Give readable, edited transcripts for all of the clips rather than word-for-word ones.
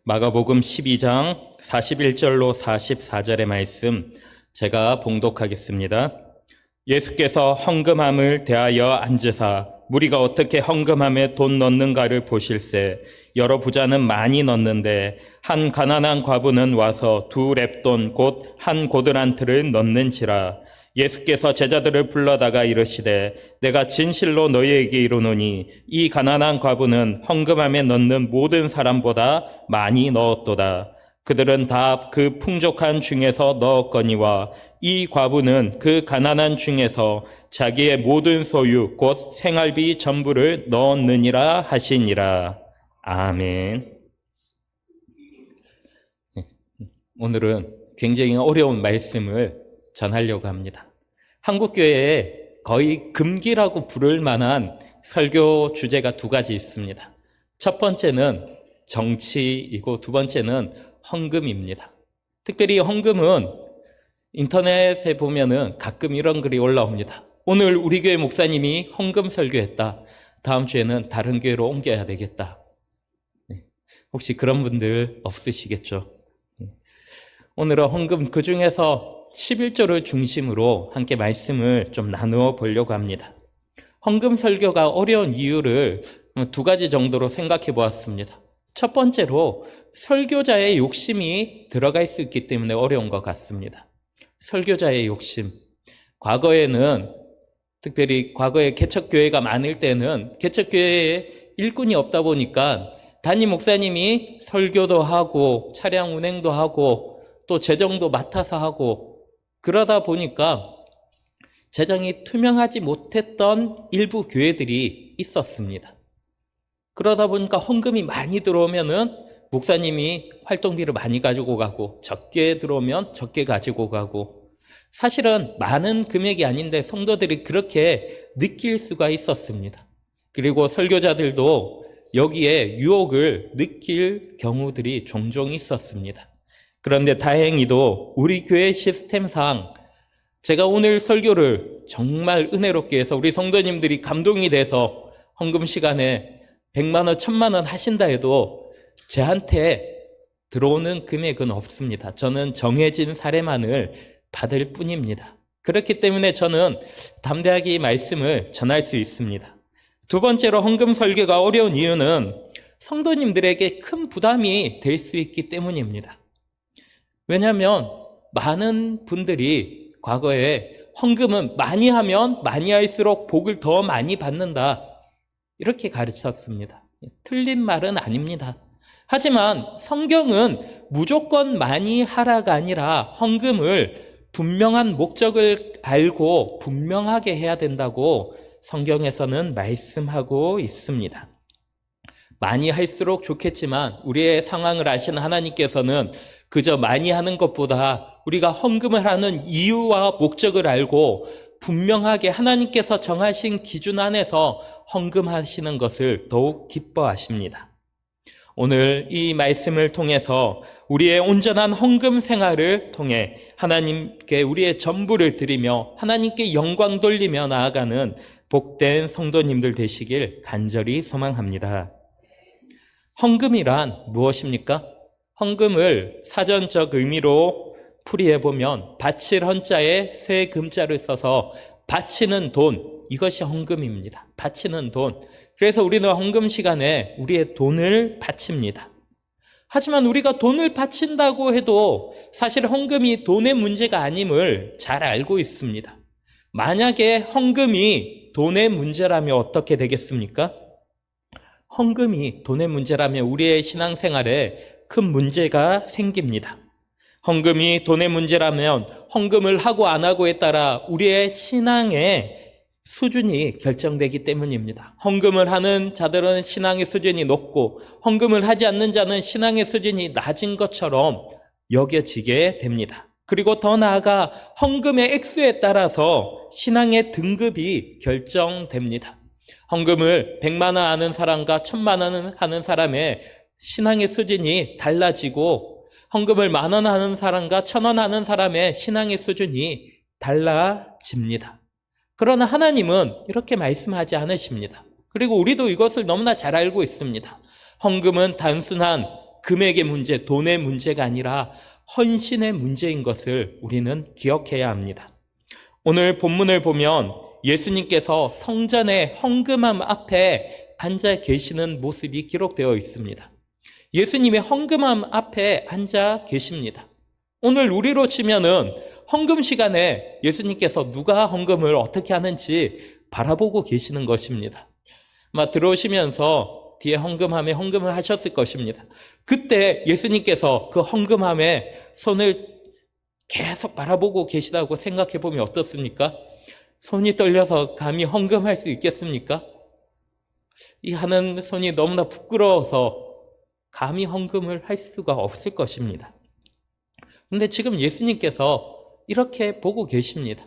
마가복음 12장 41절로 44절의 말씀 제가 봉독하겠습니다. 예수께서 헌금함을 대하여 앉으사 무리가 어떻게 헌금함에 돈 넣는가를 보실세. 여러 부자는 많이 넣는데 한 가난한 과부는 와서 2렙돈 곧 한 고드란트를 넣는지라. 예수께서 제자들을 불러다가 이르시되 내가 진실로 너희에게 이르노니 이 가난한 과부는 헌금함에 넣는 모든 사람보다 많이 넣었도다. 그들은 다 그 풍족한 중에서 넣었거니와 이 과부는 그 가난한 중에서 자기의 모든 소유 곧 생활비 전부를 넣었느니라 하시니라. 아멘. 오늘은 굉장히 어려운 말씀을 전하려고 합니다. 한국교회에 거의 금기라고 부를 만한 설교 주제가 2가지 있습니다. 첫 번째는 정치이고 두 번째는 헌금입니다. 특별히 헌금은 인터넷에 보면은 가끔 이런 글이 올라옵니다. 오늘 우리 교회 목사님이 헌금 설교했다. 다음 주에는 다른 교회로 옮겨야 되겠다. 혹시 그런 분들 없으시겠죠? 오늘은 헌금 그 중에서 11조를 중심으로 함께 말씀을 좀 나누어 보려고 합니다. 헌금 설교가 어려운 이유를 2가지 정도로 생각해 보았습니다. 첫 번째로 설교자의 욕심이 들어갈 수 있기 때문에 어려운 것 같습니다. 설교자의 욕심. 과거에는 특별히 과거에 개척교회가 많을 때는 개척교회에 일꾼이 없다 보니까 담임 목사님이 설교도 하고 차량 운행도 하고 또 재정도 맡아서 하고 그러다 보니까 재정이 투명하지 못했던 일부 교회들이 있었습니다. 그러다 보니까 헌금이 많이 들어오면은 목사님이 활동비를 많이 가지고 가고 적게 들어오면 적게 가지고 가고 사실은 많은 금액이 아닌데 성도들이 그렇게 느낄 수가 있었습니다. 그리고 설교자들도 여기에 유혹을 느낄 경우들이 종종 있었습니다. 그런데 다행히도 우리 교회 시스템상 제가 오늘 설교를 정말 은혜롭게 해서 우리 성도님들이 감동이 돼서 헌금 시간에 100만 원, 1000만 원 하신다 해도 저한테 들어오는 금액은 없습니다. 저는 정해진 사례만을 받을 뿐입니다. 그렇기 때문에 저는 담대하게 이 말씀을 전할 수 있습니다. 두 번째로 헌금 설교가 어려운 이유는 성도님들에게 큰 부담이 될 수 있기 때문입니다. 왜냐하면 많은 분들이 과거에 헌금은 많이 하면 많이 할수록 복을 더 많이 받는다 이렇게 가르쳤습니다. 틀린 말은 아닙니다. 하지만 성경은 무조건 많이 하라가 아니라 헌금을 분명한 목적을 알고 분명하게 해야 된다고 성경에서는 말씀하고 있습니다. 많이 할수록 좋겠지만 우리의 상황을 아시는 하나님께서는 그저 많이 하는 것보다 우리가 헌금을 하는 이유와 목적을 알고 분명하게 하나님께서 정하신 기준 안에서 헌금하시는 것을 더욱 기뻐하십니다. 오늘 이 말씀을 통해서 우리의 온전한 헌금 생활을 통해 하나님께 우리의 전부를 드리며 하나님께 영광 돌리며 나아가는 복된 성도님들 되시길 간절히 소망합니다. 헌금이란 무엇입니까? 헌금을 사전적 의미로 풀이해보면 바칠 헌자에 새 금자를 써서 바치는 돈, 이것이 헌금입니다. 바치는 돈. 그래서 우리는 헌금 시간에 우리의 돈을 바칩니다. 하지만 우리가 돈을 바친다고 해도 사실 헌금이 돈의 문제가 아님을 잘 알고 있습니다. 만약에 헌금이 돈의 문제라면 어떻게 되겠습니까? 헌금이 돈의 문제라면 우리의 신앙생활에 큰 문제가 생깁니다. 헌금이 돈의 문제라면 헌금을 하고 안 하고에 따라 우리의 신앙의 수준이 결정되기 때문입니다. 헌금을 하는 자들은 신앙의 수준이 높고 헌금을 하지 않는 자는 신앙의 수준이 낮은 것처럼 여겨지게 됩니다. 그리고 더 나아가 헌금의 액수에 따라서 신앙의 등급이 결정됩니다. 헌금을 100만 원 하는 사람과 1000만 원 하는 사람의 신앙의 수준이 달라지고 헌금을 10,000원 하는 사람과 1,000원 하는 사람의 신앙의 수준이 달라집니다. 그러나 하나님은 이렇게 말씀하지 않으십니다. 그리고 우리도 이것을 너무나 잘 알고 있습니다. 헌금은 단순한 금액의 문제, 돈의 문제가 아니라 헌신의 문제인 것을 우리는 기억해야 합니다. 오늘 본문을 보면 예수님께서 성전의 헌금함 앞에 앉아 계시는 모습이 기록되어 있습니다. 예수님의 헌금함 앞에 앉아 계십니다. 오늘 우리로 치면은 헌금 시간에 예수님께서 누가 헌금을 어떻게 하는지 바라보고 계시는 것입니다. 아마 들어오시면서 뒤에 헌금함에 헌금을 하셨을 것입니다. 그때 예수님께서 그 헌금함에 손을 계속 바라보고 계시다고 생각해 보면 어떻습니까? 손이 떨려서 감히 헌금할 수 있겠습니까? 이 하는 손이 너무나 부끄러워서 감히 헌금을 할 수가 없을 것입니다. 그런데 지금 예수님께서 이렇게 보고 계십니다.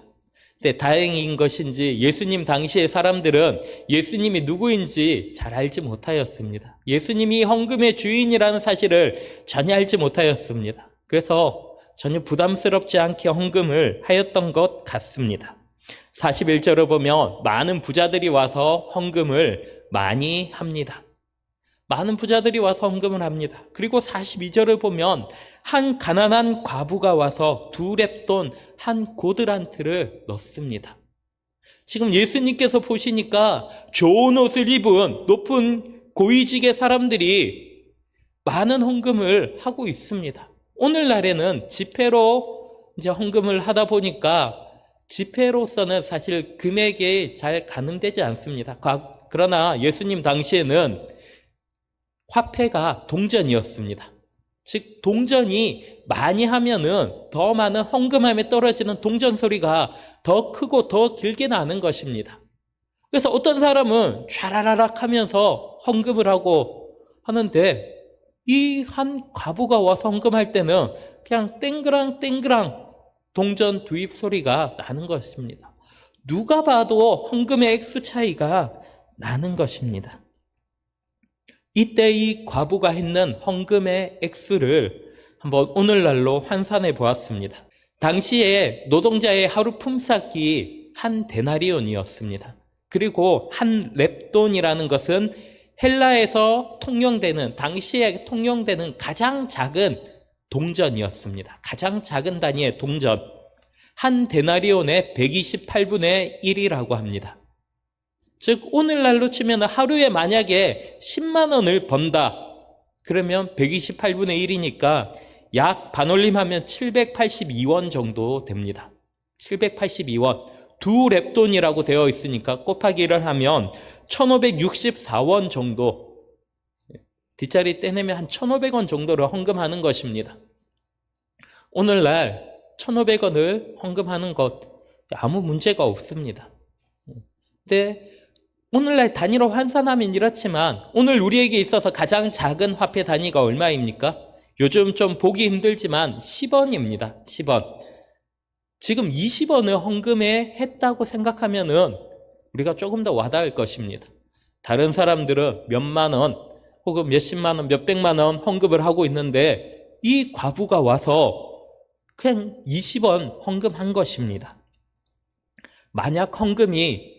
근데 다행인 것인지 예수님 당시의 사람들은 예수님이 누구인지 잘 알지 못하였습니다. 예수님이 헌금의 주인이라는 사실을 전혀 알지 못하였습니다. 그래서 전혀 부담스럽지 않게 헌금을 하였던 것 같습니다. 41절을 보면 많은 부자들이 와서 헌금을 많이 합니다. 많은 부자들이 와서 헌금을 합니다. 그리고 42절을 보면 한 가난한 과부가 와서 2렙돈 한 고드란트를 넣습니다. 지금 예수님께서 보시니까 좋은 옷을 입은 높은 고위직의 사람들이 많은 헌금을 하고 있습니다. 오늘날에는 지폐로 이제 헌금을 하다 보니까 지폐로서는 사실 금액이 잘 가늠되지 않습니다. 그러나 예수님 당시에는 화폐가 동전이었습니다. 즉 동전이 많이 하면은 더 많은 헌금함에 떨어지는 동전 소리가 더 크고 더 길게 나는 것입니다. 그래서 어떤 사람은 촤라라락 하면서 헌금을 하고 하는데 이 한 과부가 와서 헌금할 때는 그냥 땡그랑 땡그랑 동전 두입 소리가 나는 것입니다. 누가 봐도 헌금의 액수 차이가 나는 것입니다. 이때 이 과부가 했는 헌금의 액수를 한번 오늘날로 환산해 보았습니다. 당시에 노동자의 하루 품삯이 한 데나리온이었습니다. 그리고 한 렙돈이라는 것은 헬라에서 통용되는, 당시에 통용되는 가장 작은 동전이었습니다. 가장 작은 단위의 동전. 한 데나리온의 128분의 1이라고 합니다. 즉 오늘날로 치면 하루에 만약에 10만 원을 번다 그러면 128분의 1이니까 약 반올림하면 782원 정도 됩니다. 782원 2렙돈이라고 되어 있으니까 곱하기를 하면 1564원 정도, 뒷자리 떼내면 한 1500원 정도를 헌금하는 것입니다. 오늘날 1500원을 헌금하는 것 아무 문제가 없습니다. 근데 오늘날 단위로 환산하면 이렇지만 오늘 우리에게 있어서 가장 작은 화폐 단위가 얼마입니까? 요즘 좀 보기 힘들지만 10원입니다. 10원. 지금 20원을 헌금에 했다고 생각하면은 우리가 조금 더 와닿을 것입니다. 다른 사람들은 몇만 원 혹은 몇십만 원, 몇백만 원 헌금을 하고 있는데 이 과부가 와서 그냥 20원 헌금한 것입니다. 만약 헌금이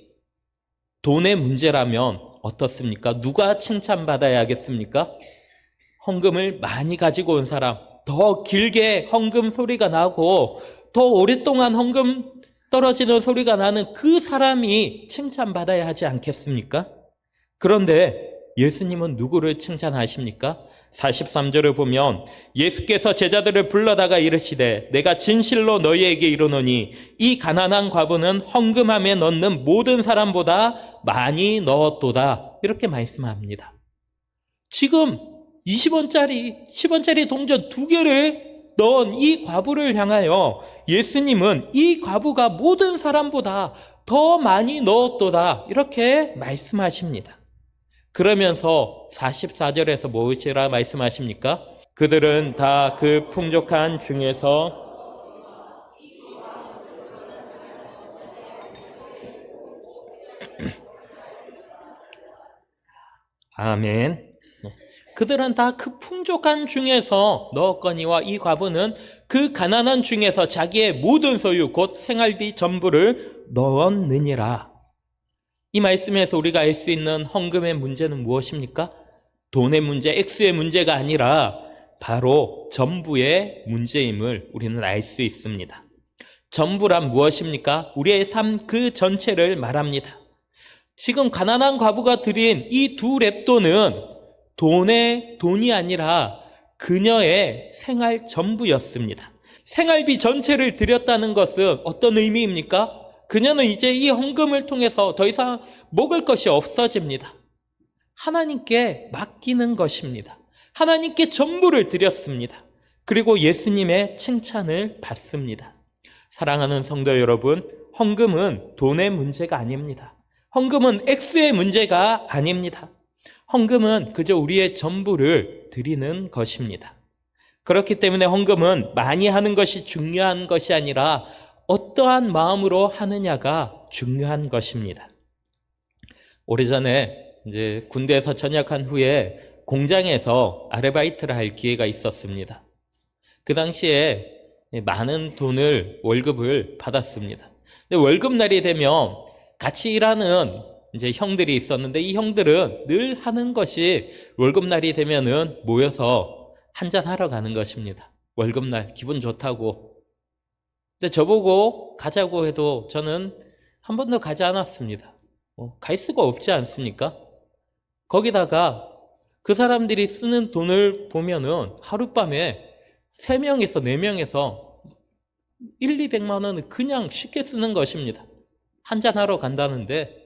돈의 문제라면 어떻습니까? 누가 칭찬받아야겠습니까? 헌금을 많이 가지고 온 사람, 더 길게 헌금 소리가 나고 더 오랫동안 헌금 떨어지는 소리가 나는 그 사람이 칭찬받아야 하지 않겠습니까? 그런데 예수님은 누구를 칭찬하십니까? 43절을 보면 예수께서 제자들을 불러다가 이르시되 내가 진실로 너희에게 이르노니 이 가난한 과부는 헌금함에 넣는 모든 사람보다 많이 넣었도다. 이렇게 말씀합니다. 지금 20원짜리, 10원짜리 동전 2개를 넣은 이 과부를 향하여 예수님은 이 과부가 모든 사람보다 더 많이 넣었도다. 이렇게 말씀하십니다. 그러면서 44절에서 무엇이라 말씀하십니까? 그들은 다 그 풍족한 중에서 아멘. 그들은 다 그 풍족한 중에서 넣었거니와 이 과부는 그 가난한 중에서 자기의 모든 소유 곧 생활비 전부를 넣었느니라. 이 말씀에서 우리가 알 수 있는 헌금의 문제는 무엇입니까? 돈의 문제, 액수의 문제가 아니라 바로 전부의 문제임을 우리는 알 수 있습니다. 전부란 무엇입니까? 우리의 삶 그 전체를 말합니다. 지금 가난한 과부가 드린 이 두 렙돈은 돈이 아니라 그녀의 생활 전부였습니다. 생활비 전체를 드렸다는 것은 어떤 의미입니까? 그녀는 이제 이 헌금을 통해서 더 이상 먹을 것이 없어집니다. 하나님께 맡기는 것입니다. 하나님께 전부를 드렸습니다. 그리고 예수님의 칭찬을 받습니다. 사랑하는 성도 여러분, 헌금은 돈의 문제가 아닙니다. 헌금은 액수의 문제가 아닙니다. 헌금은 그저 우리의 전부를 드리는 것입니다. 그렇기 때문에 헌금은 많이 하는 것이 중요한 것이 아니라 어떠한 마음으로 하느냐가 중요한 것입니다. 오래전에 이제 군대에서 전역한 후에 공장에서 아르바이트를 할 기회가 있었습니다. 그 당시에 많은 돈을 월급을 받았습니다. 근데 월급날이 되면 같이 일하는 이제 형들이 있었는데 이 형들은 늘 하는 것이 월급날이 되면은 모여서 한잔 하러 가는 것입니다. 월급날 기분 좋다고. 근데 저보고 가자고 해도 저는 한 번도 가지 않았습니다. 갈 수가 없지 않습니까? 거기다가 그 사람들이 쓰는 돈을 보면은 하룻밤에 3명에서 4명에서 1,200만 원을 그냥 쉽게 쓰는 것입니다. 한잔하러 간다는데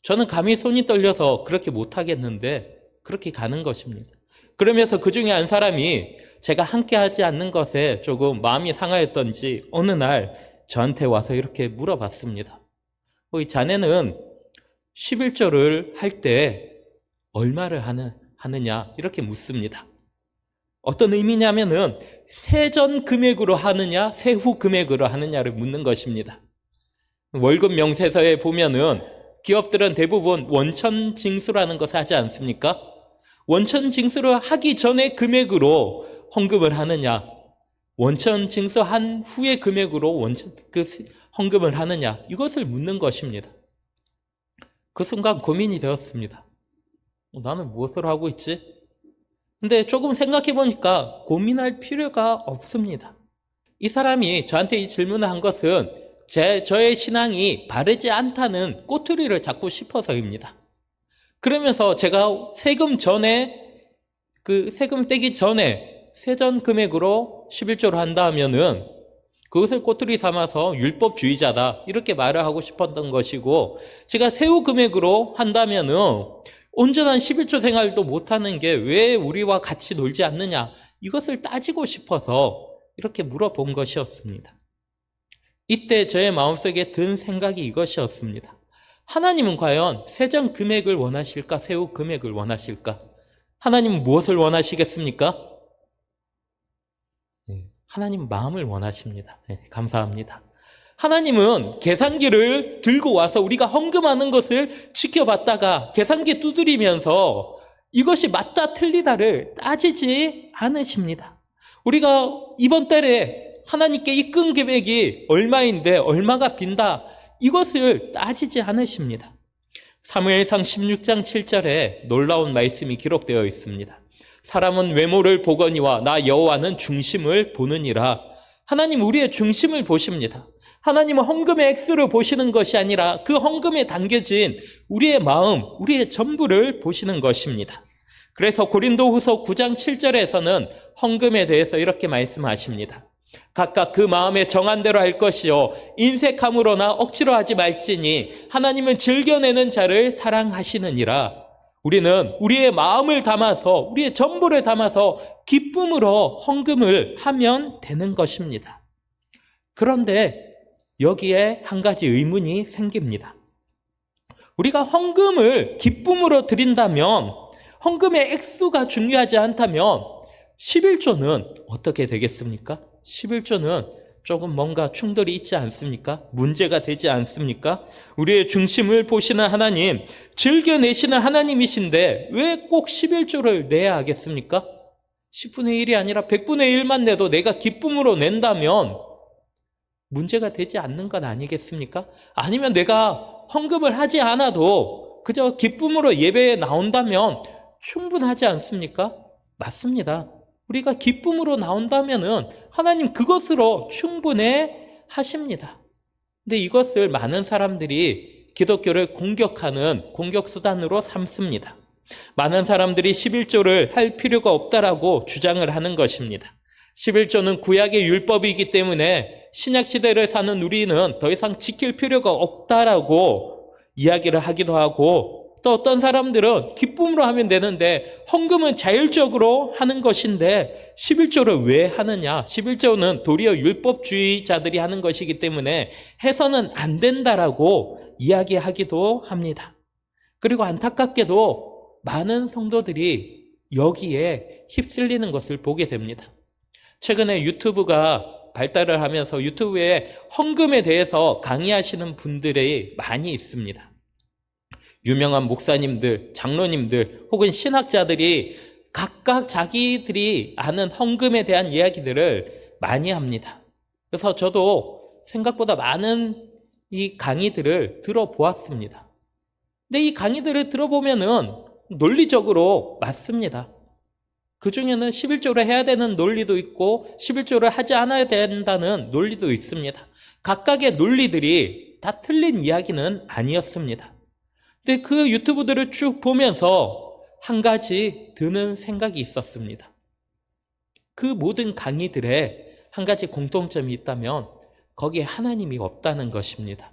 저는 감히 손이 떨려서 그렇게 못하겠는데 그렇게 가는 것입니다. 그러면서 그 중에 한 사람이 제가 함께 하지 않는 것에 조금 마음이 상하였던지 어느 날 저한테 와서 이렇게 물어봤습니다. 자네는 11조를 할 때 얼마를 하느냐 이렇게 묻습니다. 어떤 의미냐면은 세전 금액으로 하느냐 세후 금액으로 하느냐를 묻는 것입니다. 월급 명세서에 보면은 기업들은 대부분 원천 징수라는 것을 하지 않습니까? 원천 징수를 하기 전에 금액으로 헌금을 하느냐, 원천 징수한 후의 금액으로 헌금을 하느냐, 이것을 묻는 것입니다. 그 순간 고민이 되었습니다. 나는 무엇을 하고 있지? 근데 조금 생각해 보니까 고민할 필요가 없습니다. 이 사람이 저한테 이 질문을 한 것은 저의 신앙이 바르지 않다는 꼬투리를 잡고 싶어서입니다. 그러면서 제가 세금 떼기 전에 세전 금액으로 11조를 한다 하면은 그것을 꼬투리 삼아서 율법주의자다 이렇게 말을 하고 싶었던 것이고, 제가 세후 금액으로 한다면은 온전한 11조 생활도 못하는 게 왜 우리와 같이 놀지 않느냐, 이것을 따지고 싶어서 이렇게 물어본 것이었습니다. 이때 저의 마음속에 든 생각이 이것이었습니다. 하나님은 과연 세전 금액을 원하실까, 세후 금액을 원하실까? 하나님은 무엇을 원하시겠습니까? 하나님 마음을 원하십니다. 감사합니다. 하나님은 계산기를 들고 와서 우리가 헌금하는 것을 지켜봤다가 계산기 두드리면서 이것이 맞다 틀리다를 따지지 않으십니다. 우리가 이번 달에 하나님께 입금 금액이 얼마인데 얼마가 빈다, 이것을 따지지 않으십니다. 사무엘상 16장 7절에 놀라운 말씀이 기록되어 있습니다. 사람은 외모를 보거니와 나 여호와는 중심을 보느니라. 하나님 우리의 중심을 보십니다. 하나님은 헌금의 액수를 보시는 것이 아니라 그 헌금에 담겨진 우리의 마음, 우리의 전부를 보시는 것입니다. 그래서 고린도후서 9장 7절에서는 헌금에 대해서 이렇게 말씀하십니다. 각각 그 마음에 정한 대로 할 것이요 인색함으로나 억지로 하지 말지니 하나님은 즐겨내는 자를 사랑하시느니라. 우리는 우리의 마음을 담아서, 우리의 전부를 담아서 기쁨으로 헌금을 하면 되는 것입니다. 그런데 여기에 한 가지 의문이 생깁니다. 우리가 헌금을 기쁨으로 드린다면, 헌금의 액수가 중요하지 않다면 11조는 어떻게 되겠습니까? 11조는 조금 뭔가 충돌이 있지 않습니까? 문제가 되지 않습니까? 우리의 중심을 보시는 하나님, 즐겨내시는 하나님이신데 왜 꼭 11조를 내야 하겠습니까? 10분의 1이 아니라 100분의 1만 내도 내가 기쁨으로 낸다면 문제가 되지 않는 건 아니겠습니까? 아니면 내가 헌금을 하지 않아도 그저 기쁨으로 예배에 나온다면 충분하지 않습니까? 맞습니다. 우리가 기쁨으로 나온다면은 하나님 그것으로 충분해 하십니다. 근데 이것을 많은 사람들이 기독교를 공격하는 공격수단으로 삼습니다. 많은 사람들이 11조를 할 필요가 없다라고 주장을 하는 것입니다. 11조는 구약의 율법이기 때문에 신약시대를 사는 우리는 더 이상 지킬 필요가 없다라고 이야기를 하기도 하고, 또 어떤 사람들은 기쁨으로 하면 되는데 헌금은 자율적으로 하는 것인데 11조를 왜 하느냐? 11조는 도리어 율법주의자들이 하는 것이기 때문에 해서는 안 된다라고 이야기하기도 합니다. 그리고 안타깝게도 많은 성도들이 여기에 휩쓸리는 것을 보게 됩니다. 최근에 유튜브가 발달을 하면서 유튜브에 헌금에 대해서 강의하시는 분들이 많이 있습니다. 유명한 목사님들, 장로님들 혹은 신학자들이 각각 자기들이 아는 헌금에 대한 이야기들을 많이 합니다. 그래서 저도 생각보다 많은 이 강의들을 들어보았습니다. 근데 이 강의들을 들어보면은 논리적으로 맞습니다. 그 중에는 11조를 해야 되는 논리도 있고 11조를 하지 않아야 된다는 논리도 있습니다. 각각의 논리들이 다 틀린 이야기는 아니었습니다. 근데 그 유튜브들을 쭉 보면서 한 가지 드는 생각이 있었습니다. 그 모든 강의들에 한 가지 공통점이 있다면 거기에 하나님이 없다는 것입니다.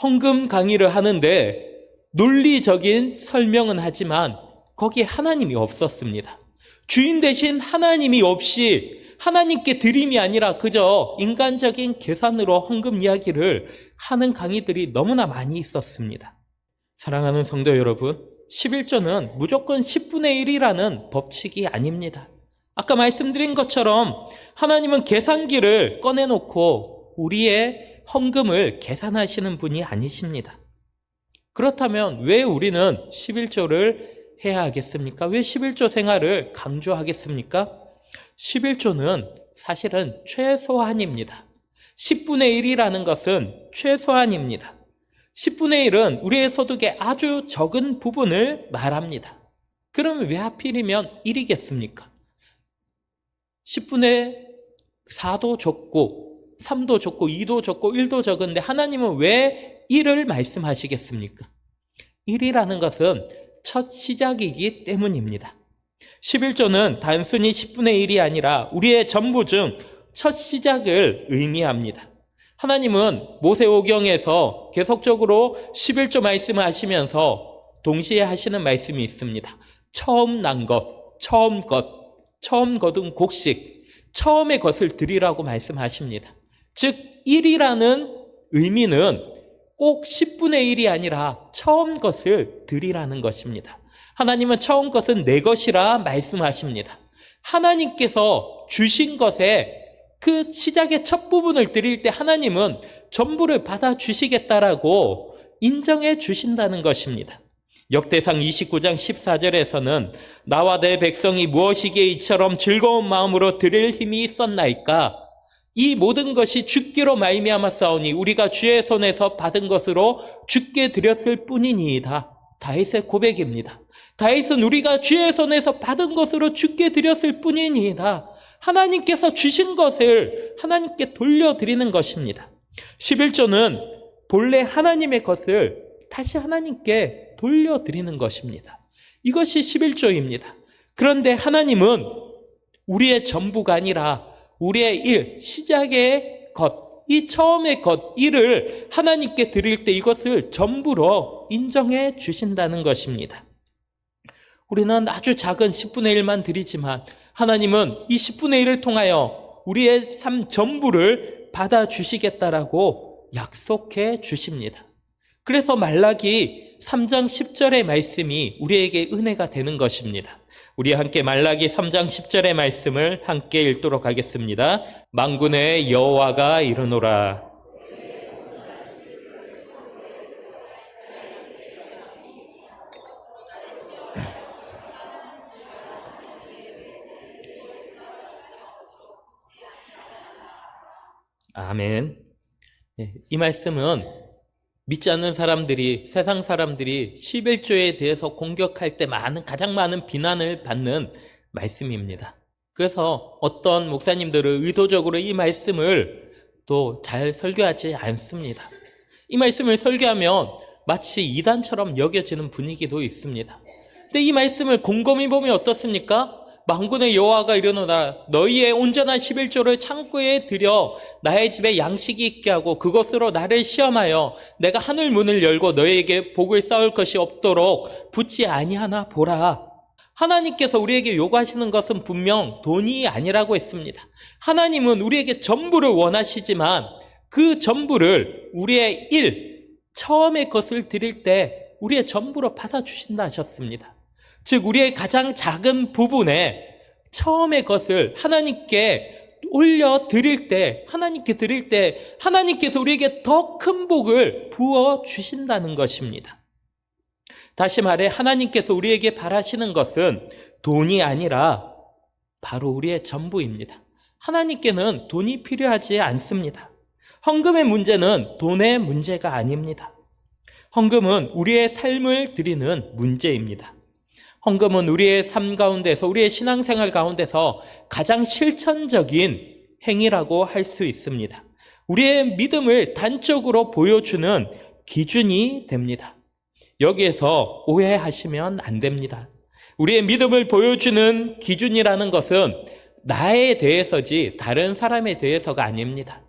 헌금 강의를 하는데 논리적인 설명은 하지만 거기에 하나님이 없었습니다. 주인 대신 하나님이 없이 하나님께 드림이 아니라 그저 인간적인 계산으로 헌금 이야기를 하는 강의들이 너무나 많이 있었습니다. 사랑하는 성도 여러분, 11조는 무조건 10분의 1이라는 법칙이 아닙니다. 아까 말씀드린 것처럼 하나님은 계산기를 꺼내놓고 우리의 헌금을 계산하시는 분이 아니십니다. 그렇다면 왜 우리는 11조를 해야 하겠습니까? 왜 11조 생활을 강조하겠습니까? 11조는 사실은 최소한입니다. 10분의 1이라는 것은 최소한입니다. 10분의 1은 우리의 소득의 아주 적은 부분을 말합니다. 그러면 왜 하필이면 1이겠습니까? 10분의 4도 적고 3도 적고 2도 적고 1도 적은데 하나님은 왜 1을 말씀하시겠습니까? 1이라는 것은 첫 시작이기 때문입니다. 11조는 단순히 10분의 1이 아니라 우리의 전부 중 첫 시작을 의미합니다. 하나님은 모세오경에서 계속적으로 11조 말씀을 하시면서 동시에 하시는 말씀이 있습니다. 처음 난 것, 처음 거둔 곡식, 처음의 것을 드리라고 말씀하십니다. 즉 1이라는 의미는 꼭 10분의 1이 아니라 처음 것을 드리라는 것입니다. 하나님은 처음 것은 내 것이라 말씀하십니다. 하나님께서 주신 것에 그 시작의 첫 부분을 드릴 때 하나님은 전부를 받아주시겠다라고 인정해 주신다는 것입니다. 역대상 29장 14절에서는 나와 내 백성이 무엇이기에 이처럼 즐거운 마음으로 드릴 힘이 있었나이까? 이 모든 것이 주께로 말미암아 싸우니 우리가 주의 손에서 받은 것으로 주께 드렸을 뿐이니이다. 다윗의 고백입니다. 다윗은 우리가 주의 손에서 받은 것으로 주께 드렸을 뿐이니이다. 하나님께서 주신 것을 하나님께 돌려드리는 것입니다. 11조는 본래 하나님의 것을 다시 하나님께 돌려드리는 것입니다. 이것이 11조입니다. 그런데 하나님은 우리의 전부가 아니라 우리의 일, 시작의 것, 이 처음의 것, 일을 하나님께 드릴 때 이것을 전부로 인정해 주신다는 것입니다. 우리는 아주 작은 10분의 1만 드리지만 하나님은 이 10분의 1을 통하여 우리의 삶 전부를 받아주시겠다라고 약속해 주십니다. 그래서 말라기 3장 10절의 말씀이 우리에게 은혜가 되는 것입니다. 우리 함께 말라기 3장 10절의 말씀을 함께 읽도록 하겠습니다. 만군의 여호와가 이르노라. 아멘. 이 말씀은 믿지 않는 사람들이, 세상 사람들이 11조에 대해서 공격할 때 가장 많은 비난을 받는 말씀입니다. 그래서 어떤 목사님들은 의도적으로 이 말씀을 또 잘 설교하지 않습니다. 이 말씀을 설교하면 마치 이단처럼 여겨지는 분위기도 있습니다. 근데 이 말씀을 곰곰이 보면 어떻습니까? 만군의 여호와가 이르노라 너희의 온전한 11조를 창고에 들여 나의 집에 양식이 있게 하고 그것으로 나를 시험하여 내가 하늘 문을 열고 너희에게 복을 쌓을 것이 없도록 붙지 아니하나 보라. 하나님께서 우리에게 요구하시는 것은 분명 돈이 아니라고 했습니다. 하나님은 우리에게 전부를 원하시지만 그 전부를 우리의 처음의 것을 드릴 때 우리의 전부로 받아주신다 하셨습니다. 즉 우리의 가장 작은 부분에 처음의 것을 하나님께 올려드릴 때 하나님께서 우리에게 더 큰 복을 부어주신다는 것입니다. 다시 말해 하나님께서 우리에게 바라시는 것은 돈이 아니라 바로 우리의 전부입니다. 하나님께는 돈이 필요하지 않습니다. 헌금의 문제는 돈의 문제가 아닙니다. 헌금은 우리의 삶을 드리는 문제입니다. 헌금은 우리의 삶 가운데서 우리의 신앙생활 가운데서 가장 실천적인 행위라고 할 수 있습니다. 우리의 믿음을 단적으로 보여주는 기준이 됩니다. 여기에서 오해하시면 안 됩니다. 우리의 믿음을 보여주는 기준이라는 것은 나에 대해서지 다른 사람에 대해서가 아닙니다.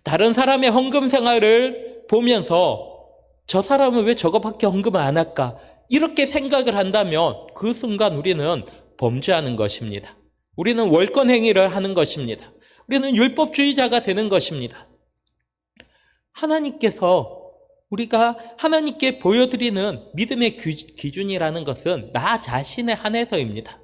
다른 사람의 헌금 생활을 보면서 저 사람은 왜 저거밖에 헌금을 안 할까? 이렇게 생각을 한다면 그 순간 우리는 범죄하는 것입니다. 우리는 월권 행위를 하는 것입니다. 우리는 율법주의자가 되는 것입니다. 우리가 하나님께 보여드리는 믿음의 기준이라는 것은 나 자신에 한해서입니다.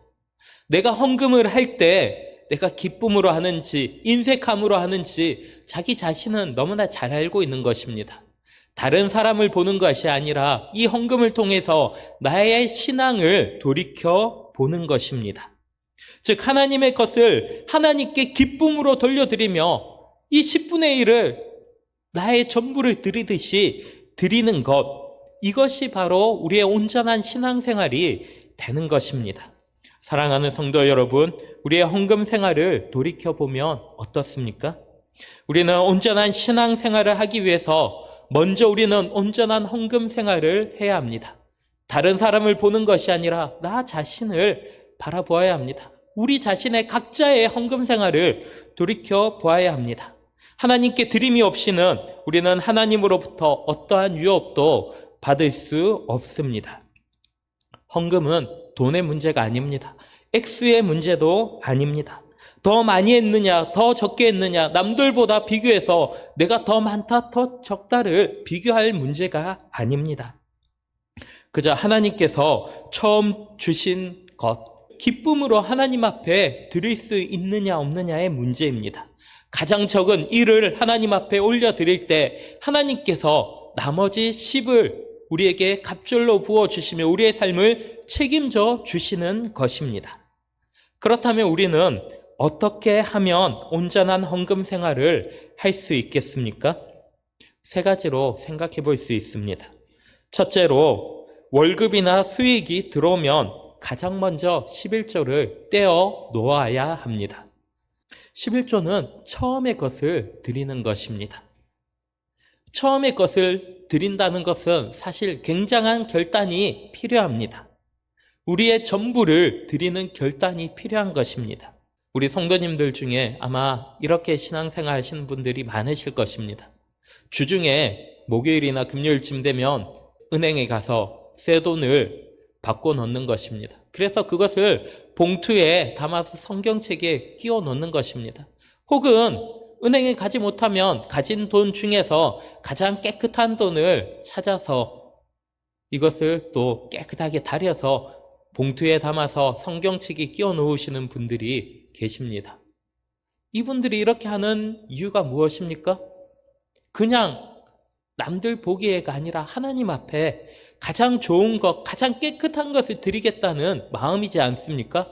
내가 헌금을 할 때 내가 기쁨으로 하는지 인색함으로 하는지 자기 자신은 너무나 잘 알고 있는 것입니다. 다른 사람을 보는 것이 아니라 이 헌금을 통해서 나의 신앙을 돌이켜 보는 것입니다. 즉 하나님의 것을 하나님께 기쁨으로 돌려드리며 이 10분의 1을 나의 전부를 드리듯이 드리는 것, 이것이 바로 우리의 온전한 신앙생활이 되는 것입니다. 사랑하는 성도 여러분, 우리의 헌금 생활을 돌이켜보면 어떻습니까? 우리는 온전한 신앙생활을 하기 위해서 먼저 우리는 온전한 헌금 생활을 해야 합니다. 다른 사람을 보는 것이 아니라 나 자신을 바라보아야 합니다. 우리 자신의 각자의 헌금 생활을 돌이켜보아야 합니다. 하나님께 드림이 없이는 우리는 하나님으로부터 어떠한 유업도 받을 수 없습니다. 헌금은 돈의 문제가 아닙니다. 액수의 문제도 아닙니다. 더 많이 했느냐, 더 적게 했느냐, 남들보다 비교해서 내가 더 많다, 더 적다를 비교할 문제가 아닙니다. 그저 하나님께서 처음 주신 것, 기쁨으로 하나님 앞에 드릴 수 있느냐 없느냐의 문제입니다. 가장 적은 1을 하나님 앞에 올려드릴 때 하나님께서 나머지 10을 우리에게 갑절로 부어주시며 우리의 삶을 책임져 주시는 것입니다. 그렇다면 우리는 어떻게 하면 온전한 헌금 생활을 할 수 있겠습니까? 3가지로 생각해 볼 수 있습니다. 첫째로 월급이나 수익이 들어오면 가장 먼저 11조를 떼어 놓아야 합니다. 11조는 처음의 것을 드리는 것입니다. 처음의 것을 드린다는 것은 사실 굉장한 결단이 필요합니다. 우리의 전부를 드리는 결단이 필요한 것입니다. 우리 성도님들 중에 아마 이렇게 신앙생활 하시는 분들이 많으실 것입니다. 주중에 목요일이나 금요일쯤 되면 은행에 가서 새 돈을 바꿔 넣는 것입니다. 그래서 그것을 봉투에 담아서 성경책에 끼워 넣는 것입니다. 혹은 은행에 가지 못하면 가진 돈 중에서 가장 깨끗한 돈을 찾아서 이것을 또 깨끗하게 다려서 봉투에 담아서 성경책에 끼워 놓으시는 분들이 계십니다. 이분들이 이렇게 하는 이유가 무엇입니까? 그냥 남들 보기에가 아니라 하나님 앞에 가장 좋은 것, 가장 깨끗한 것을 드리겠다는 마음이지 않습니까?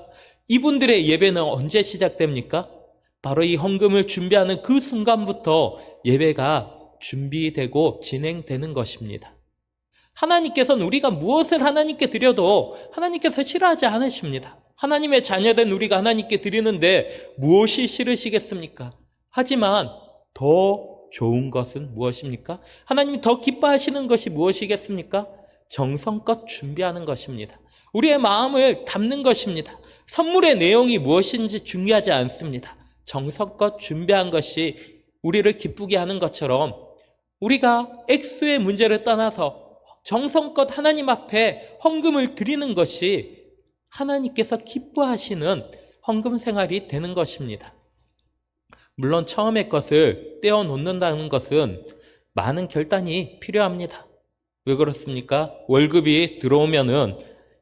이분들의 예배는 언제 시작됩니까? 바로 이 헌금을 준비하는 그 순간부터 예배가 준비되고 진행되는 것입니다. 하나님께서는 우리가 무엇을 하나님께 드려도 하나님께서 싫어하지 않으십니다. 하나님의 자녀된 우리가 하나님께 드리는데 무엇이 싫으시겠습니까? 하지만 더 좋은 것은 무엇입니까? 하나님이 더 기뻐하시는 것이 무엇이겠습니까? 정성껏 준비하는 것입니다. 우리의 마음을 담는 것입니다. 선물의 내용이 무엇인지 중요하지 않습니다. 정성껏 준비한 것이 우리를 기쁘게 하는 것처럼 우리가 액수의 문제를 떠나서 정성껏 하나님 앞에 헌금을 드리는 것이 하나님께서 기뻐하시는 헌금 생활이 되는 것입니다. 물론 처음의 것을 떼어놓는다는 것은 많은 결단이 필요합니다. 왜 그렇습니까? 월급이 들어오면은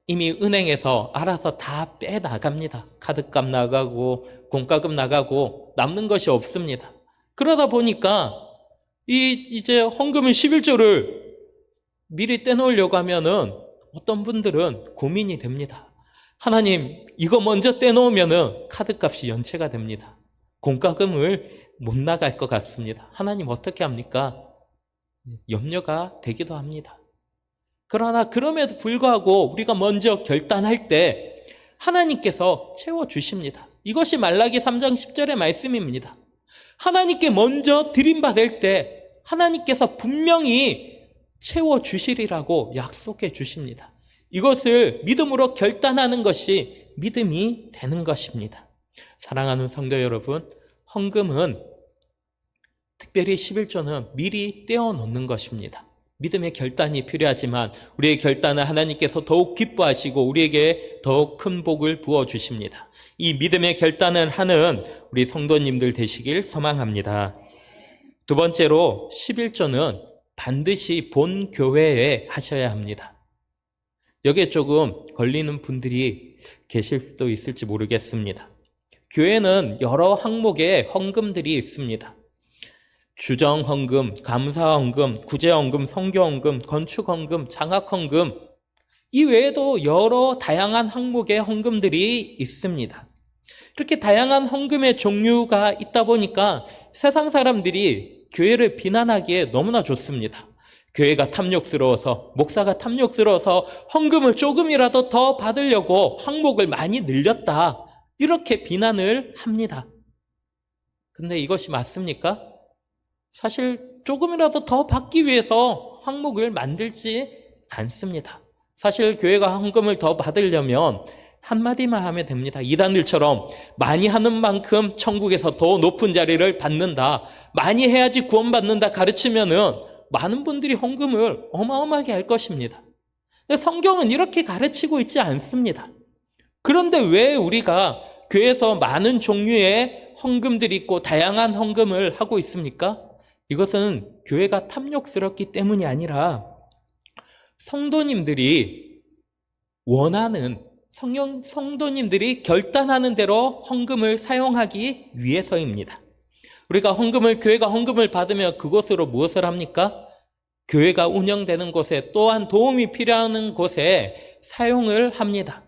이미 은행에서 알아서 다 빼나갑니다. 카드값 나가고 공과금 나가고 남는 것이 없습니다. 그러다 보니까 이제 헌금을 11조를 미리 떼놓으려고 하면은 어떤 분들은 고민이 됩니다. 하나님, 이거 먼저 떼놓으면은 카드값이 연체가 됩니다. 공과금을 못 나갈 것 같습니다. 하나님 어떻게 합니까? 염려가 되기도 합니다. 그러나 그럼에도 불구하고 우리가 먼저 결단할 때 하나님께서 채워주십니다. 이것이 말라기 3장 10절의 말씀입니다. 하나님께 먼저 드림받을 때 하나님께서 분명히 채워주시리라고 약속해 주십니다. 이것을 믿음으로 결단하는 것이 믿음이 되는 것입니다. 사랑하는 성도 여러분, 헌금은 특별히 11조는 미리 떼어놓는 것입니다. 믿음의 결단이 필요하지만 우리의 결단을 하나님께서 더욱 기뻐하시고 우리에게 더욱 큰 복을 부어주십니다. 이 믿음의 결단을 하는 우리 성도님들 되시길 소망합니다. 두 번째로 11조는 반드시 본 교회에 하셔야 합니다. 여기에 조금 걸리는 분들이 계실 수도 있을지 모르겠습니다. 교회는 여러 항목의 헌금들이 있습니다. 주정헌금, 감사헌금, 구제헌금, 선교헌금, 건축헌금, 장학헌금, 이 외에도 여러 다양한 항목의 헌금들이 있습니다. 이렇게 다양한 헌금의 종류가 있다 보니까 세상 사람들이 교회를 비난하기에 너무나 좋습니다. 교회가 탐욕스러워서, 목사가 탐욕스러워서 헌금을 조금이라도 더 받으려고 항목을 많이 늘렸다, 이렇게 비난을 합니다. 근데 이것이 맞습니까? 사실 조금이라도 더 받기 위해서 항목을 만들지 않습니다. 사실 교회가 헌금을 더 받으려면 한마디만 하면 됩니다. 이단들처럼 많이 하는 만큼 천국에서 더 높은 자리를 받는다, 많이 해야지 구원받는다 가르치면은 많은 분들이 헌금을 어마어마하게 할 것입니다. 성경은 이렇게 가르치고 있지 않습니다. 그런데 왜 우리가 교회에서 많은 종류의 헌금들이 있고 다양한 헌금을 하고 있습니까? 이것은 교회가 탐욕스럽기 때문이 아니라 성도님들이 원하는, 성도님들이 결단하는 대로 헌금을 사용하기 위해서입니다. 우리가 교회가 헌금을 받으면 그곳으로 무엇을 합니까? 교회가 운영되는 곳에, 또한 도움이 필요한 곳에 사용을 합니다.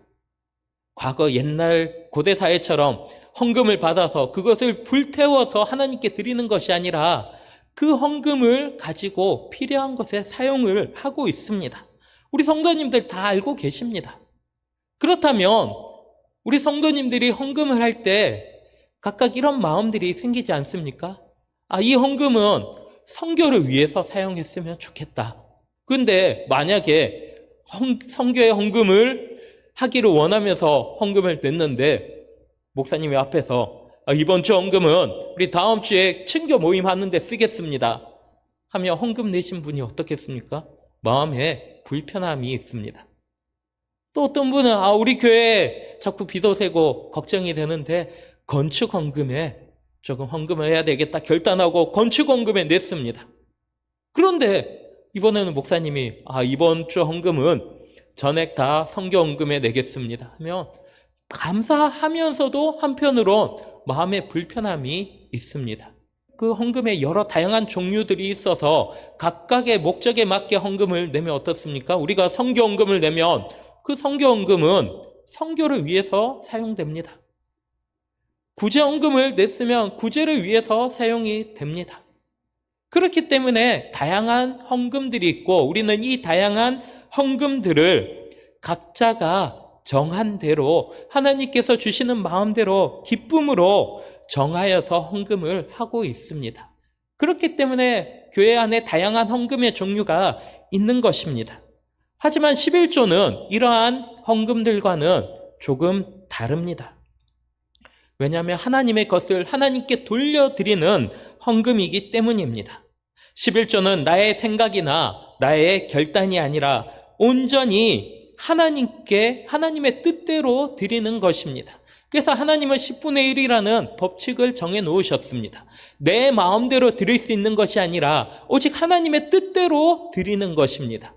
과거 옛날 고대사회처럼 헌금을 받아서 그것을 불태워서 하나님께 드리는 것이 아니라 그 헌금을 가지고 필요한 곳에 사용을 하고 있습니다. 우리 성도님들 다 알고 계십니다. 그렇다면 우리 성도님들이 헌금을 할 때 각각 이런 마음들이 생기지 않습니까? 이 헌금은 선교를 위해서 사용했으면 좋겠다. 그런데 만약에 선교의 헌금을 하기를 원하면서 헌금을 냈는데 목사님이 앞에서 이번 주 헌금은 우리 다음 주에 친교 모임 하는데 쓰겠습니다 하며 헌금 내신 분이 어떻겠습니까? 마음에 불편함이 있습니다. 또 어떤 분은 우리 교회에 자꾸 비도 새고 걱정이 되는데 건축 헌금에 조금 헌금을 해야 되겠다 결단하고 건축 헌금에 냈습니다. 그런데 이번에는 목사님이 이번 주 헌금은 전액 다 선교 헌금에 내겠습니다 하면 감사하면서도 한편으론 마음의 불편함이 있습니다. 그 헌금에 여러 다양한 종류들이 있어서 각각의 목적에 맞게 헌금을 내면 어떻습니까? 우리가 선교 헌금을 내면 그 선교 헌금은 선교를 위해서 사용됩니다. 구제 헌금을 냈으면 구제를 위해서 사용이 됩니다. 그렇기 때문에 다양한 헌금들이 있고 우리는 이 다양한 헌금들을 각자가 정한 대로 하나님께서 주시는 마음대로 기쁨으로 정하여서 헌금을 하고 있습니다. 그렇기 때문에 교회 안에 다양한 헌금의 종류가 있는 것입니다. 하지만 11조는 이러한 헌금들과는 조금 다릅니다. 왜냐하면 하나님의 것을 하나님께 돌려드리는 헌금이기 때문입니다. 11조는 나의 생각이나 나의 결단이 아니라 온전히 하나님의 뜻대로 드리는 것입니다. 그래서 하나님은 10분의 1이라는 법칙을 정해 놓으셨습니다. 내 마음대로 드릴 수 있는 것이 아니라 오직 하나님의 뜻대로 드리는 것입니다.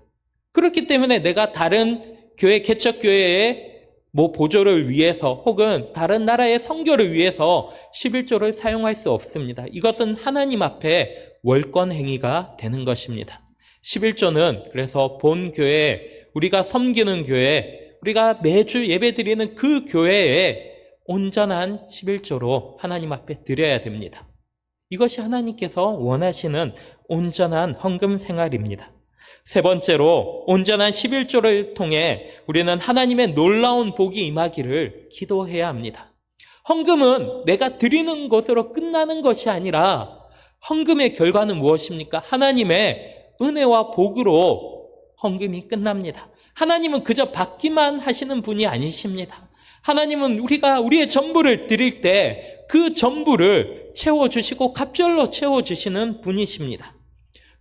그렇기 때문에 내가 다른 교회, 개척교회의 보조를 위해서 혹은 다른 나라의 선교를 위해서 11조를 사용할 수 없습니다. 이것은 하나님 앞에 월권 행위가 되는 것입니다. 11조는 그래서 본 교회, 우리가 섬기는 교회, 우리가 매주 예배드리는 그 교회에 온전한 11조로 하나님 앞에 드려야 됩니다. 이것이 하나님께서 원하시는 온전한 헌금 생활입니다. 세 번째로 온전한 11조를 통해 우리는 하나님의 놀라운 복이 임하기를 기도해야 합니다. 헌금은 내가 드리는 것으로 끝나는 것이 아니라 헌금의 결과는 무엇입니까? 하나님의 은혜와 복으로 헌금이 끝납니다. 하나님은 그저 받기만 하시는 분이 아니십니다. 하나님은 우리가 우리의 전부를 드릴 때 그 전부를 채워주시고 갑절로 채워주시는 분이십니다.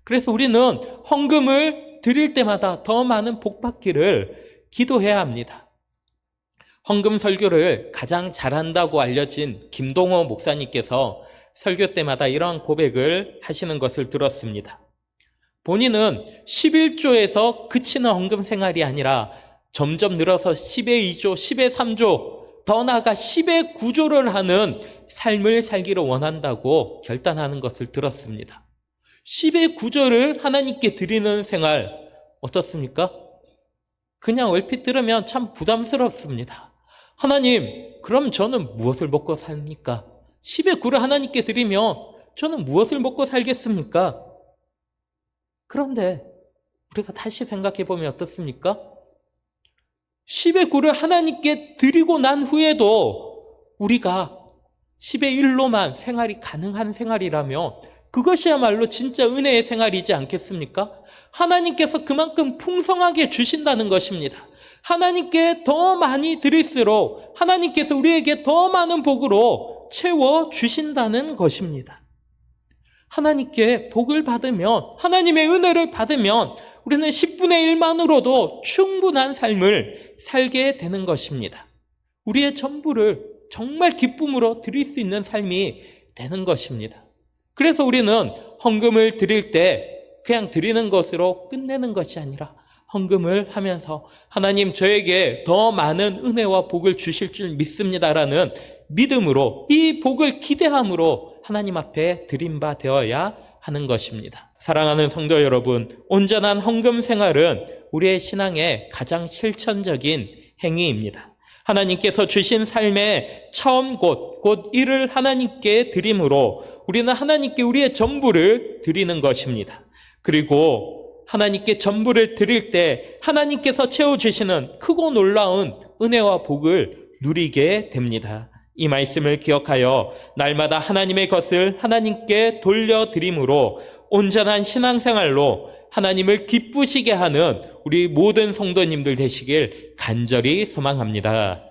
그래서 우리는 헌금을 드릴 때마다 더 많은 복 받기를 기도해야 합니다. 헌금 설교를 가장 잘한다고 알려진 김동호 목사님께서 설교 때마다 이러한 고백을 하시는 것을 들었습니다. 본인은 11조에서 그치는 헌금 생활이 아니라 점점 늘어서 10의 2조, 10의 3조, 더 나아가 10의 9조를 하는 삶을 살기를 원한다고 결단하는 것을 들었습니다. 10의 9조를 하나님께 드리는 생활 어떻습니까? 그냥 얼핏 들으면 참 부담스럽습니다. 하나님, 그럼 저는 무엇을 먹고 삽니까? 10의 9를 하나님께 드리면 저는 무엇을 먹고 살겠습니까? 그런데 우리가 다시 생각해 보면 어떻습니까? 10의 9를 하나님께 드리고 난 후에도 우리가 10의 1로만 생활이 가능한 생활이라면 그것이야말로 진짜 은혜의 생활이지 않겠습니까? 하나님께서 그만큼 풍성하게 주신다는 것입니다. 하나님께 더 많이 드릴수록 하나님께서 우리에게 더 많은 복으로 채워주신다는 것입니다. 하나님께 복을 받으면, 하나님의 은혜를 받으면 우리는 10분의 1만으로도 충분한 삶을 살게 되는 것입니다. 우리의 전부를 정말 기쁨으로 드릴 수 있는 삶이 되는 것입니다. 그래서 우리는 헌금을 드릴 때 그냥 드리는 것으로 끝내는 것이 아니라 헌금을 하면서 하나님 저에게 더 많은 은혜와 복을 주실 줄 믿습니다라는 믿음으로 이 복을 기대함으로 하나님 앞에 드린 바 되어야 하는 것입니다. 사랑하는 성도 여러분, 온전한 헌금 생활은 우리의 신앙의 가장 실천적인 행위입니다. 하나님께서 주신 삶의 처음 곧 이를 하나님께 드림으로 우리는 하나님께 우리의 전부를 드리는 것입니다. 그리고 하나님께 전부를 드릴 때 하나님께서 채워주시는 크고 놀라운 은혜와 복을 누리게 됩니다. 이 말씀을 기억하여 날마다 하나님의 것을 하나님께 돌려드림으로 온전한 신앙생활로 하나님을 기쁘시게 하는 우리 모든 성도님들 되시길 간절히 소망합니다.